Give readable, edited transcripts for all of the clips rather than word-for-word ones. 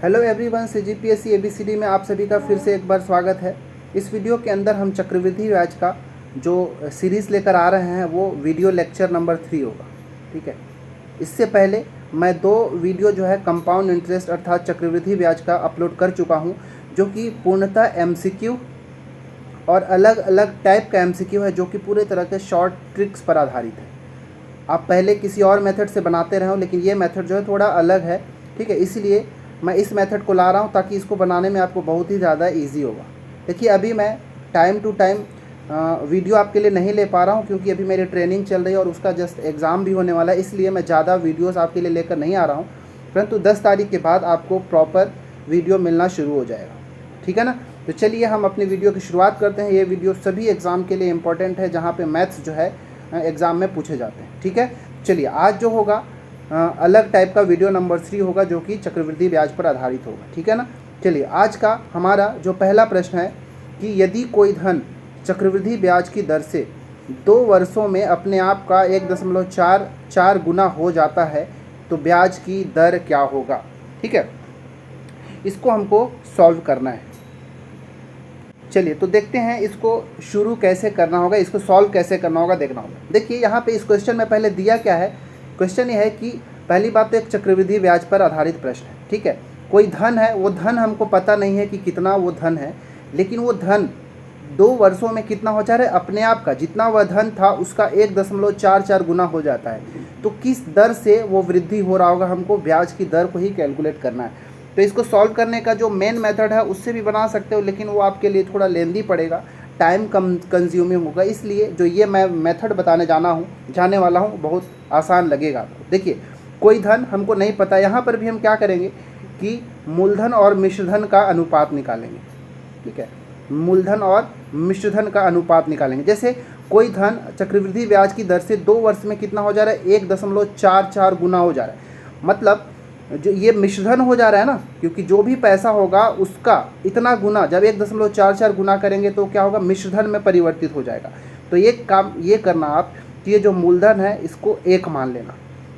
Hello everyone, CGPSC ABCD में आप सभी का फिर से एक बार स्वागत है। इस वीडियो के अंदर हम चक्रवृद्धि ब्याज का जो सीरीज़ लेकर आ रहे हैं वो वीडियो लेक्चर नंबर 3 होगा। ठीक है, इससे पहले मैं 2 वीडियो जो है कंपाउंड इंटरेस्ट अर्थात चक्रवृद्धि ब्याज का अपलोड कर चुका हूँ, जो कि पूर्णतः एमसीक्यू और अलग अलग टाइप का एमसीक्यू है, जो कि पूरे तरह के शॉर्ट ट्रिक्स पर आधारित है। आप पहले किसी और मेथड से बनाते रहे हो, लेकिन ये मेथड जो है थोड़ा अलग है। ठीक है, इसलिए मैं इस मेथड को ला रहा हूँ ताकि इसको बनाने में आपको बहुत ही ज़्यादा इजी होगा। देखिए, अभी मैं टाइम टू टाइम वीडियो आपके लिए नहीं ले पा रहा हूँ, क्योंकि अभी मेरी ट्रेनिंग चल रही है और उसका जस्ट एग्ज़ाम भी होने वाला है, इसलिए मैं ज़्यादा वीडियोस आपके लिए लेकर नहीं आ रहा हूँ। परंतु 10 तारीख के बाद आपको प्रॉपर वीडियो मिलना शुरू हो जाएगा। ठीक है ना। तो चलिए हम अपनी वीडियो की शुरुआत करते हैं। ये वीडियो सभी एग्ज़ाम के लिए इम्पोर्टेंट है, जहाँ पर मैथ्स जो है एग्ज़ाम में पूछे जाते हैं। ठीक है, चलिए आज जो होगा अलग टाइप का वीडियो नंबर 3 होगा, जो कि चक्रवृद्धि ब्याज पर आधारित होगा। ठीक है ना। चलिए आज का हमारा जो पहला प्रश्न है कि यदि कोई धन चक्रवृद्धि ब्याज की दर से 2 वर्षों में अपने आप का 1.44 गुना हो जाता है तो ब्याज की दर क्या होगा। ठीक है, इसको हमको सॉल्व करना है। चलिए तो देखते हैं इसको शुरू कैसे करना होगा, इसको सॉल्व कैसे करना होगा, देखना होगा। देखिए यहाँ पे इस क्वेश्चन में पहले दिया क्या है। क्वेश्चन ये है कि पहली बात तो एक चक्रवृद्धि ब्याज पर आधारित प्रश्न है। ठीक है, कोई धन है, वो धन हमको पता नहीं है कि कितना वो धन है, लेकिन वो धन 2 वर्षों में कितना हो जा रहा है, अपने आप का जितना वह धन था उसका 1.44 गुना हो जाता है। तो किस दर से वो वृद्धि हो रहा होगा, हमको ब्याज की दर को ही कैलकुलेट करना है। तो इसको सॉल्व करने का जो मेन मेथड है उससे भी बना सकते हो, लेकिन वो आपके लिए थोड़ा लेंदी पड़ेगा, टाइम कंज्यूमिंग होगा। इसलिए जो ये मैं मेथड बताने जाने वाला हूँ बहुत आसान लगेगा आपको। देखिए, कोई धन हमको नहीं पता, यहाँ पर भी हम क्या करेंगे कि मूलधन और मिश्रधन का अनुपात निकालेंगे। ठीक है, मूलधन और मिश्रधन का अनुपात निकालेंगे। जैसे कोई धन चक्रवृद्धि ब्याज की दर से 2 वर्ष में कितना हो जा रहा है, 1.44 गुना हो जा रहा है। मतलब जो ये मिश्रधन हो जा रहा है ना, क्योंकि जो भी पैसा होगा उसका इतना गुना, जब 1.44 गुना करेंगे तो क्या होगा, मिश्रधन में परिवर्तित हो जाएगा। तो ये काम ये करना आप कि ये जो मूलधन है इसको 1 मान लेना।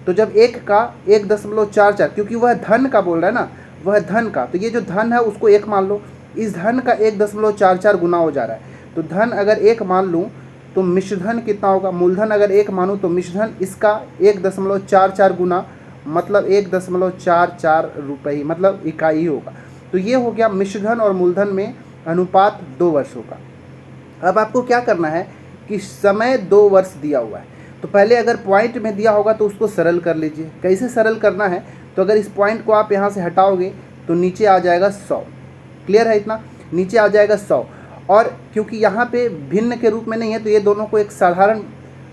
तो जब 1 का 1.44, क्योंकि वह धन का बोल रहा है ना, वह धन का, तो ये जो धन है उसको 1 मान लो। इस धन का 1.44 गुना हो जा रहा है। तो धन अगर 1 मान लूँ तो मिश्रधन कितना होगा, मूलधन अगर 1 मानूँ तो मिश्रधन इसका 1.44 गुना, मतलब 1.44 रुपये, मतलब इकाई होगा। तो ये हो गया मिश्रधन और मूलधन में अनुपात 2 वर्षों का। अब आपको क्या करना है कि समय 2 वर्ष दिया हुआ है, तो पहले अगर पॉइंट में दिया होगा तो उसको सरल कर लीजिए। कैसे सरल करना है, तो अगर इस पॉइंट को आप यहाँ से हटाओगे तो नीचे आ जाएगा 100। क्लियर है इतना, नीचे आ जाएगा 100। और क्योंकि यहाँ पे भिन्न के रूप में नहीं है, तो ये दोनों को एक साधारण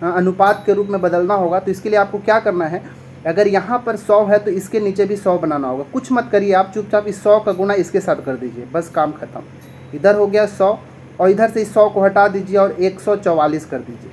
अनुपात के रूप में बदलना होगा। तो इसके लिए आपको क्या करना है, अगर यहाँ पर 100 है तो इसके नीचे भी 100 बनाना होगा। कुछ मत करिए, आप चुपचाप इस 100 का गुना इसके साथ कर दीजिए, बस काम खत्म। इधर हो गया 100 और इधर से इस 100 को हटा दीजिए और 144 कर दीजिए।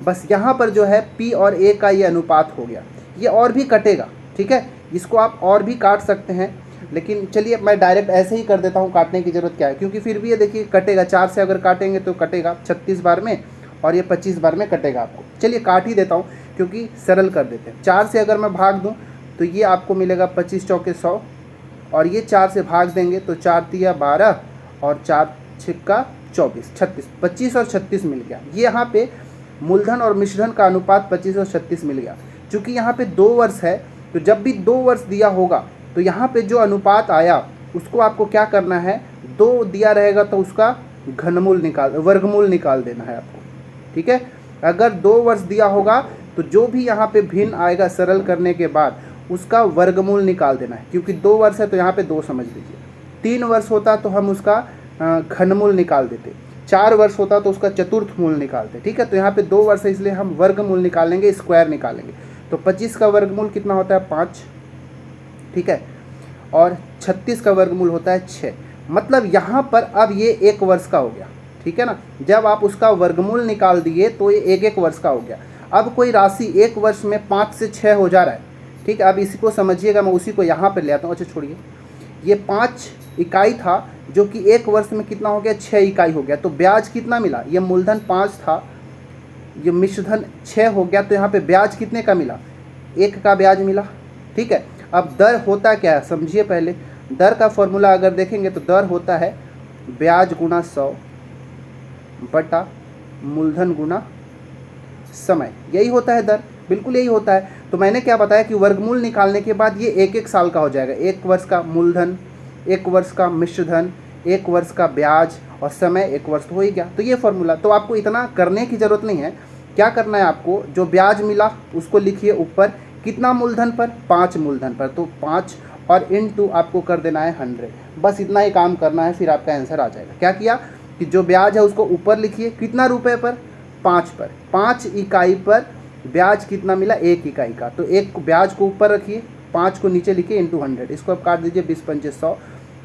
बस यहाँ पर जो है P और A का ये अनुपात हो गया। ये और भी कटेगा, ठीक है, इसको आप और भी काट सकते हैं, लेकिन चलिए मैं डायरेक्ट ऐसे ही कर देता हूँ, काटने की ज़रूरत क्या है, क्योंकि फिर भी ये देखिए कटेगा। 4 से अगर काटेंगे तो कटेगा 36 बार में, और ये 25 बार में कटेगा आपको। चलिए काट ही देता हूँ, क्योंकि सरल कर देते हैं। 4 से अगर मैं भाग दूं तो ये आपको मिलेगा 25 चौके 100, और ये 4 से भाग देंगे तो 4 तिया 12 और 4 छिक्का 24, 36, 25 और 36 मिल गया। ये यहाँ पे मूलधन और मिश्रधन का अनुपात 25 और 36 मिल गया। चूँकि यहाँ पे 2 वर्ष है, तो जब भी 2 वर्ष दिया होगा तो यहाँ पे जो अनुपात आया उसको आपको क्या करना है, 2 दिया रहेगा तो उसका वर्गमूल निकाल देना है आपको। ठीक है, अगर 2 वर्ष दिया होगा तो जो भी यहाँ पे भिन्न आएगा सरल करने के बाद उसका वर्गमूल निकाल देना है। क्योंकि 2 वर्ष है तो यहाँ पे 2 समझ लीजिए। 3 वर्ष होता तो हम उसका घनमूल निकाल देते। 4 वर्ष होता तो उसका चतुर्थ मूल निकालते। ठीक है, तो यहाँ पे 2 वर्ष है इसलिए हम वर्गमूल निकालेंगे, स्क्वायर निकालेंगे। तो 25 का वर्गमूल कितना होता है, 5। ठीक है, और 36 का वर्गमूल होता है 6। मतलब यहाँ पर अब ये 1 वर्ष का हो गया। ठीक है ना, जब आप उसका वर्गमूल निकाल दिए तो ये 1 वर्ष का हो गया। अब कोई राशि 1 वर्ष में 5 से 6 हो जा रहा है। ठीक है, अब इसी को समझिएगा, मैं उसी को यहाँ पर ले आता हूँ। अच्छा छोड़िए, ये 5 इकाई था जो कि 1 वर्ष में कितना हो गया, 6 इकाई हो गया। तो ब्याज कितना मिला, ये मूलधन 5 था, ये मिश्रधन 6 हो गया, तो यहाँ पे ब्याज कितने का मिला, 1 का ब्याज मिला। ठीक है, अब दर होता क्या है समझिए पहले। दर का फॉर्मूला अगर देखेंगे तो दर होता है ब्याज गुना 100 बटा मूलधन गुना समय, यही होता है दर, बिल्कुल यही होता है। तो मैंने क्या बताया कि वर्गमूल निकालने के बाद ये एक एक साल का हो जाएगा, 1 वर्ष का मूलधन, 1 वर्ष का मिश्रधन, 1 वर्ष का ब्याज और समय 1 वर्ष तो हो ही गया। तो ये फॉर्मूला, तो आपको इतना करने की ज़रूरत नहीं है। क्या करना है आपको, जो ब्याज मिला उसको लिखिए ऊपर, कितना मूलधन पर, 5 मूलधन पर, तो 5 और इनटू आपको कर देना है 100, बस इतना ही काम करना है, फिर आपका आंसर आ जाएगा। क्या किया कि जो ब्याज है उसको ऊपर लिखिए, कितना रुपए पर, 5 पर, 5 इकाई पर ब्याज कितना मिला, 1 इकाई का, तो एक ब्याज को ऊपर रखिए, 5 को नीचे लिखिए इंटू 100, इसको आप काट दीजिए 20×5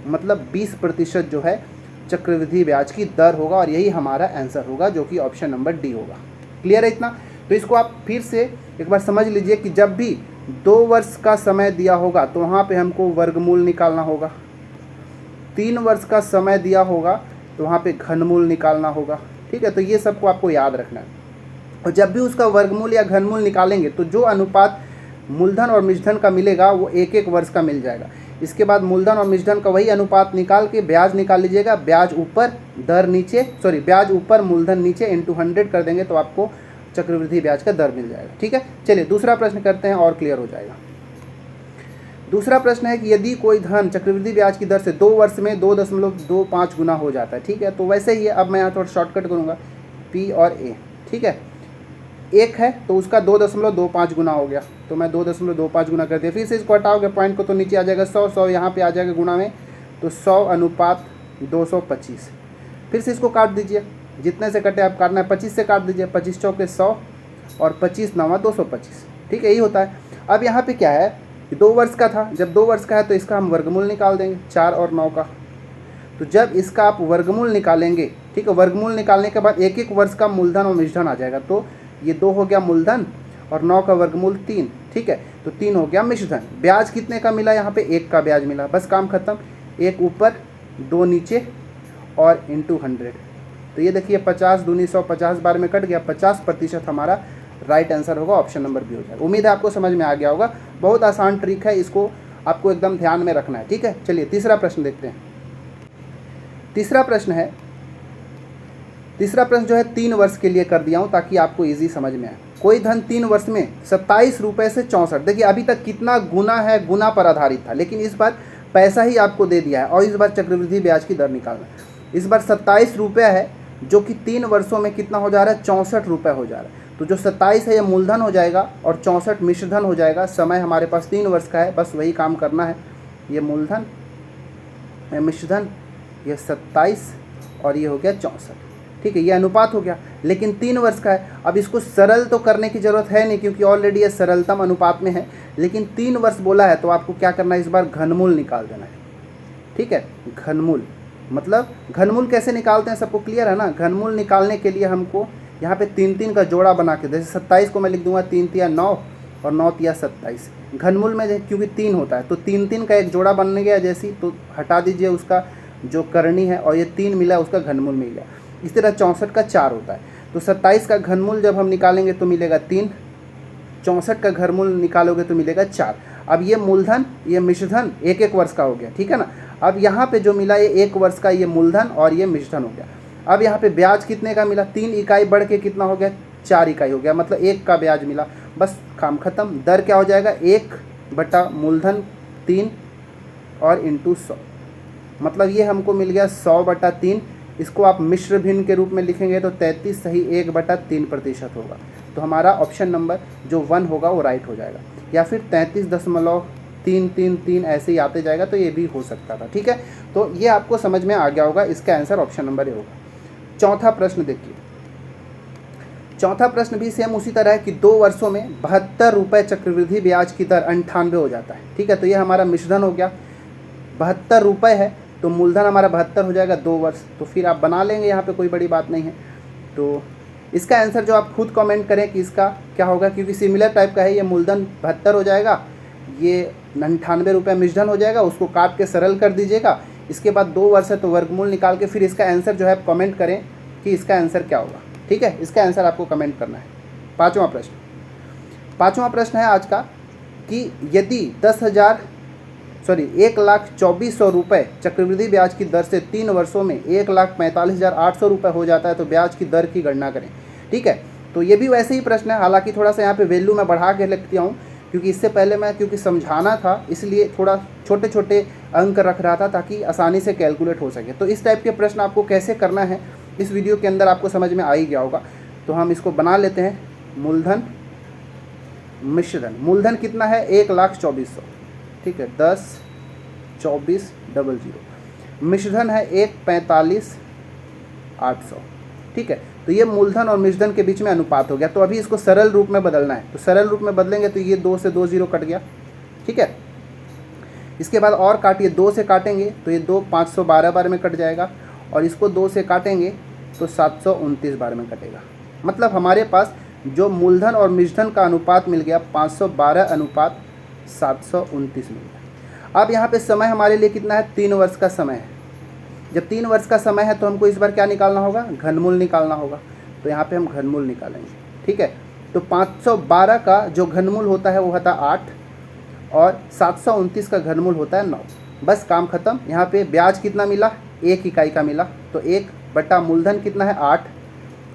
मतलब 20% जो है चक्रवृद्धि ब्याज की दर होगा, और यही हमारा आंसर होगा जो कि ऑप्शन नंबर डी होगा। क्लियर है इतना? तो इसको आप फिर से एक बार समझ लीजिए कि जब भी 2 वर्ष का समय दिया होगा तो वहाँ पे हमको वर्गमूल निकालना होगा, 3 वर्ष का समय दिया होगा तो वहाँ पे घनमूल निकालना होगा। ठीक है, तो ये सबको आपको याद रखना है। और जब भी उसका वर्गमूल या घनमूल निकालेंगे तो जो अनुपात मूलधन और मिश्रधन का मिलेगा वो 1-1 वर्ष का मिल जाएगा। इसके बाद मूलधन और मिश्रधन का वही अनुपात निकाल के ब्याज निकाल लीजिएगा, ब्याज ऊपर दर नीचे, सॉरी ब्याज ऊपर मूलधन नीचे इंटू 100 कर देंगे तो आपको चक्रवृद्धि ब्याज का दर मिल जाएगा। ठीक है, चलिए दूसरा प्रश्न करते हैं और क्लियर हो जाएगा। दूसरा प्रश्न है कि यदि कोई धन चक्रवृद्धि ब्याज की दर से 2 वर्ष में 2.25 गुना हो जाता है। ठीक है, तो वैसे ही अब मैं यहाँ थोड़ा शॉर्टकट करूँगा, पी और ए। ठीक है, 1 है तो उसका 2.25 गुना हो गया, तो मैं 2.25 गुना कर दिया, फिर से इसको हटाओगे पॉइंट को तो नीचे आ जाएगा 100 यहाँ पे आ जाएगा गुना में, तो 100/225। फिर से इसको काट दीजिए, जितने से कटे आप काटना है, 25 से काट दीजिए, 25 चौके 100 और 25 9 225। ठीक है, यही होता है। अब यहाँ पे क्या है, 2 वर्ष का था, जब 2 वर्ष का है तो इसका हम वर्गमूल निकाल देंगे 4 और 9 का। तो जब इसका आप वर्गमूल निकालेंगे, ठीक है, वर्गमूल निकालने के बाद 1-1 वर्ष का मूलधन और मिश्रधन आ जाएगा, तो ये 2 हो गया मूलधन और 9 का वर्गमूल 3। ठीक है, तो 3 हो गया मिश्रधन। ब्याज कितने का मिला, यहाँ पे 1 का ब्याज मिला, बस काम खत्म, 1 ऊपर 2 नीचे और इंटू 100। तो ये देखिए 50 दूनी 100, 50 बार में कट गया, 50% हमारा राइट आंसर होगा, ऑप्शन नंबर बी हो जाएगा। उम्मीद है आपको समझ में आ गया होगा, बहुत आसान ट्रिक है, इसको आपको एकदम ध्यान में रखना है। ठीक है, चलिए तीसरा प्रश्न देखते हैं। तीसरा प्रश्न जो है 3 वर्ष के लिए कर दिया हूँ ताकि आपको इजी समझ में आए। कोई धन 3 वर्ष में 27 रुपये से 64, देखिए अभी तक कितना गुना है, गुना पर आधारित था, लेकिन इस बार पैसा ही आपको दे दिया है और इस बार चक्रवृद्धि ब्याज की दर निकालना। इस बार 27 रुपये है जो कि 3 वर्षों में कितना हो जा रहा है, 64 रुपये हो जा रहा है। तो जो 27 है ये मूलधन हो जाएगा और 64 मिश्रधन हो जाएगा। समय हमारे पास 3 वर्ष का है, बस वही काम करना है। ये मूलधन, ये मिश्रधन, ये 27 और ये हो गया 64। ठीक है, ये अनुपात हो गया, लेकिन 3 वर्ष का है। अब इसको सरल तो करने की ज़रूरत है नहीं क्योंकि ऑलरेडी ये सरलतम अनुपात में है, लेकिन 3 वर्ष बोला है तो आपको क्या करना है, इस बार घनमूल निकाल देना है। ठीक है, घनमूल मतलब घनमूल कैसे निकालते हैं सबको क्लियर है ना। घनमूल निकालने के लिए हमको यहाँ पे 3-3 का जोड़ा बना के, जैसे 27 को मैं लिख दूंगा 3×3 9 और 9×3 27। घनमूल में क्योंकि 3 होता है तो 3-3 का एक जोड़ा बन गया, जैसी तो हटा दीजिए उसका जो करनी है और ये 3 मिला, उसका घनमूल मिल गया। इस तरह 64 का 4 होता है, तो 27 का घनमूल जब हम निकालेंगे तो मिलेगा 3, 64 का घनमूल निकालोगे तो मिलेगा 4। अब ये मूलधन, ये मिश्रधन 1-1 वर्ष का हो गया। ठीक है ना, अब यहाँ पे जो मिला ये 1 वर्ष का, ये मूलधन और ये मिश्रधन हो गया। अब यहाँ पे ब्याज कितने का मिला, 3 इकाई बढ़ के कितना हो गया, 4 इकाई हो गया, मतलब 1 का ब्याज मिला, बस काम खत्म। दर क्या हो जाएगा, 1 मूलधन 3 और इंटू 100, मतलब ये हमको मिल गया 100/3। इसको आप मिश्र भिन्न के रूप में लिखेंगे तो 33 सही 1/3% होगा। तो हमारा ऑप्शन नंबर जो 1 होगा वो राइट हो जाएगा, या फिर 33.333 ऐसे ही आते जाएगा, तो ये भी हो सकता था। ठीक है, तो ये आपको समझ में आ गया होगा, इसका आंसर ऑप्शन नंबर ए होगा। चौथा प्रश्न देखिए, चौथा प्रश्न भी सेम उसी तरह है कि 2 वर्षों में 72 रुपये चक्रवृद्धि ब्याज की दर 98 हो जाता है। ठीक है, तो ये हमारा मिश्रधन हो गया, 72 रुपये है तो मूलधन हमारा 72 हो जाएगा 2 वर्ष, तो फिर आप बना लेंगे, यहाँ पे कोई बड़ी बात नहीं है। तो इसका आंसर जो आप खुद कमेंट करें कि इसका क्या होगा, क्योंकि सिमिलर टाइप का है। ये मूलधन 72 हो जाएगा, ये 98 रुपये मिश्रधन हो जाएगा, उसको काट के सरल कर दीजिएगा। इसके बाद 2 वर्ष है तो वर्गमूल निकाल के फिर इसका आंसर जो है कमेंट करें कि इसका आंसर क्या होगा। ठीक है, इसका आंसर आपको कमेंट करना है। पाँचवा प्रश्न है आज का कि यदि 1,24,100 रुपये चक्रवृद्धि ब्याज की दर से 3 वर्षों में 1,45,800 रुपये हो जाता है तो ब्याज की दर की गणना करें। ठीक है, तो ये भी वैसे ही प्रश्न है, हालांकि थोड़ा सा यहाँ पे वैल्यू मैं बढ़ा के लिखती हूँ क्योंकि इससे पहले मैं समझाना था इसलिए थोड़ा छोटे छोटे अंक रख रहा था ताकि आसानी से कैलकुलेट हो सके। तो इस टाइप के प्रश्न आपको कैसे करना है इस वीडियो के अंदर आपको समझ में आ ही गया होगा। तो हम इसको बना लेते हैं। मूलधन मिश्रधन, मूलधन कितना है 1,24,100, ठीक है 10,24,00। मिश्रधन है 1,45,800, ठीक है। तो ये मूलधन और मिश्रधन के बीच में अनुपात हो गया। तो अभी इसको सरल रूप में बदलना है, तो सरल रूप में बदलेंगे तो ये 2 से 2 0 कट गया, ठीक है। इसके बाद और काटिए, 2 से काटेंगे तो ये 2 512 बार में कट जाएगा और इसको 2 से काटेंगे तो 729 बार में कटेगा। मतलब हमारे पास जो मूलधन और मिश्रधन का अनुपात मिल गया 512:729 मिल गया। अब यहाँ पे समय हमारे लिए कितना है, 3 वर्ष का समय है। जब 3 वर्ष का समय है तो हमको इस बार क्या निकालना होगा, घनमूल निकालना होगा। तो यहाँ पे हम घनमूल निकालेंगे, ठीक है। तो 512 का जो घनमूल होता है वो होता है 8 और 729 का घनमूल होता है 9। बस काम खत्म। यहाँ पे ब्याज कितना मिला, 1 इकाई का मिला। तो 1 बटा मूलधन कितना है 8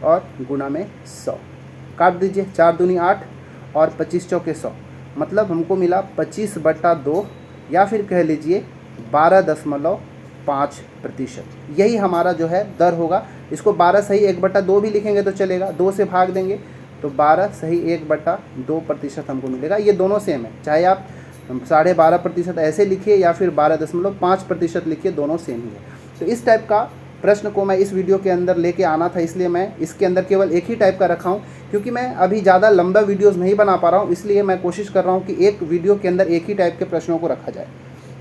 और गुणा में 100, काट दीजिए, 4 दूनी 8 और 25 चौके 100, मतलब हमको मिला 25/2 या फिर कह लीजिए 12.5%। यही हमारा जो है दर होगा। इसको 12 सही 1/2 भी लिखेंगे तो चलेगा, 2 से भाग देंगे तो 12 सही 1/2% हमको मिलेगा। ये दोनों सेम है, चाहे आप 12.5% ऐसे लिखिए या फिर 12.5% लिखिए, दोनों सेम ही है। तो इस टाइप का प्रश्न को मैं इस वीडियो के अंदर लेके आना था, इसलिए मैं इसके अंदर केवल एक ही टाइप का रखा हूँ क्योंकि मैं अभी ज़्यादा लंबा वीडियोस नहीं बना पा रहा हूँ, इसलिए मैं कोशिश कर रहा हूँ कि एक वीडियो के अंदर एक ही टाइप के प्रश्नों को रखा जाए।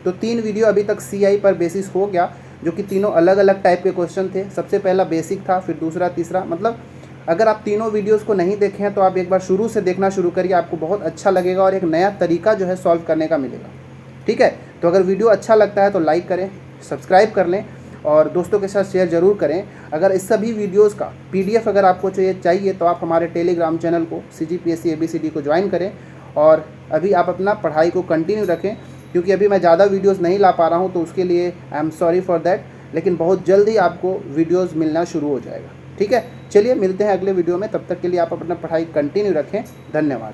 तो 3 वीडियो अभी तक CI पर बेसिस हो गया, जो कि तीनों अलग अलग टाइप के क्वेश्चन थे। सबसे पहला बेसिक था, फिर दूसरा, तीसरा। मतलब अगर आप तीनों वीडियोज़ को नहीं देखे हैं तो आप एक बार शुरू से देखना शुरू करिए, आपको बहुत अच्छा लगेगा और एक नया तरीका जो है सॉल्व करने का मिलेगा, ठीक है। तो अगर वीडियो अच्छा लगता है तो लाइक करें, सब्सक्राइब कर लें और दोस्तों के साथ शेयर ज़रूर करें। अगर इस सभी वीडियोस का PDF अगर आपको चाहिए तो आप हमारे टेलीग्राम चैनल को CGPSC ABCD को ज्वाइन करें और अभी आप अपना पढ़ाई को कंटिन्यू रखें, क्योंकि अभी मैं ज़्यादा वीडियोस नहीं ला पा रहा हूं तो उसके लिए I am sorry for that, लेकिन बहुत जल्द ही आपको वीडियोज़ मिलना शुरू हो जाएगा, ठीक है। चलिए मिलते हैं अगले वीडियो में, तब तक के लिए आप अपना पढ़ाई कंटिन्यू रखें। धन्यवाद।